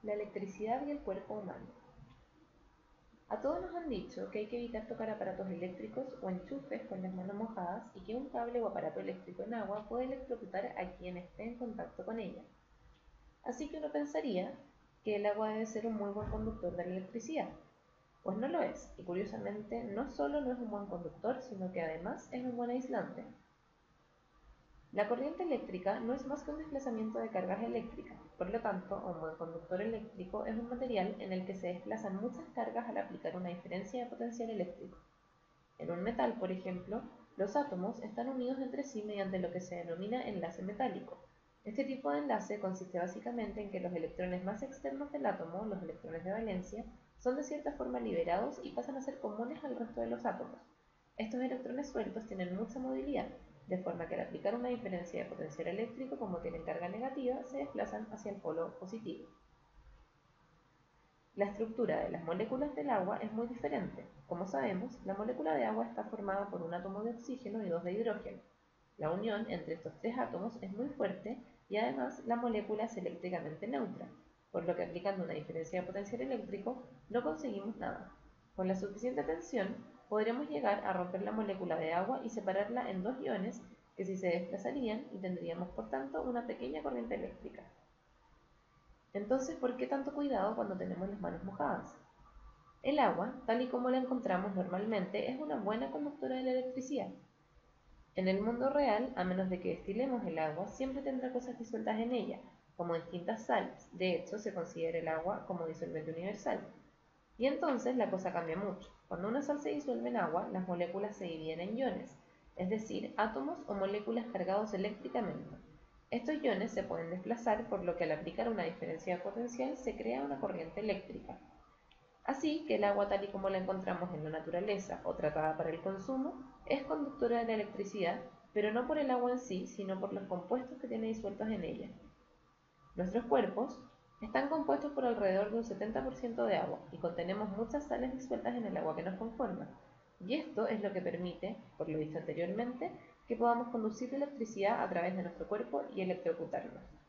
La electricidad y el cuerpo humano. A todos nos han dicho que hay que evitar tocar aparatos eléctricos o enchufes con las manos mojadas y que un cable o aparato eléctrico en agua puede electrocutar a quien esté en contacto con ella. Así que uno pensaría que el agua debe ser un muy buen conductor de la electricidad. Pues no lo es, y curiosamente no solo no es un buen conductor, sino que además es un buen aislante. La corriente eléctrica no es más que un desplazamiento de cargas eléctricas, por lo tanto, un buen conductor eléctrico es un material en el que se desplazan muchas cargas al aplicar una diferencia de potencial eléctrico. En un metal, por ejemplo, los átomos están unidos entre sí mediante lo que se denomina enlace metálico. Este tipo de enlace consiste básicamente en que los electrones más externos del átomo, los electrones de valencia, son de cierta forma liberados y pasan a ser comunes al resto de los átomos. Estos electrones sueltos tienen mucha movilidad, de forma que al aplicar una diferencia de potencial eléctrico, como tienen carga negativa, se desplazan hacia el polo positivo. La estructura de las moléculas del agua es muy diferente. Como sabemos, la molécula de agua está formada por un átomo de oxígeno y dos de hidrógeno. La unión entre estos tres átomos es muy fuerte y además la molécula es eléctricamente neutra, por lo que aplicando una diferencia de potencial eléctrico no conseguimos nada. Con la suficiente tensión podremos llegar a romper la molécula de agua y separarla en dos iones que sí se desplazarían y tendríamos por tanto una pequeña corriente eléctrica. Entonces, ¿por qué tanto cuidado cuando tenemos las manos mojadas? El agua, tal y como la encontramos normalmente, es una buena conductora de la electricidad. En el mundo real, a menos de que destilemos el agua, siempre tendrá cosas disueltas en ella, como distintas sales. De hecho, se considera el agua como disolvente universal. Y entonces la cosa cambia mucho. Cuando una sal se disuelve en agua, las moléculas se dividen en iones, es decir, átomos o moléculas cargados eléctricamente. Estos iones se pueden desplazar, por lo que al aplicar una diferencia de potencial se crea una corriente eléctrica. Así que el agua tal y como la encontramos en la naturaleza o tratada para el consumo es conductora de la electricidad, pero no por el agua en sí, sino por los compuestos que tiene disueltos en ella. Nuestros cuerpos están compuestos por alrededor de un 70% de agua y contenemos muchas sales disueltas en el agua que nos conforma. Y esto es lo que permite, por lo visto anteriormente, que podamos conducir la electricidad a través de nuestro cuerpo y electrocutarnos.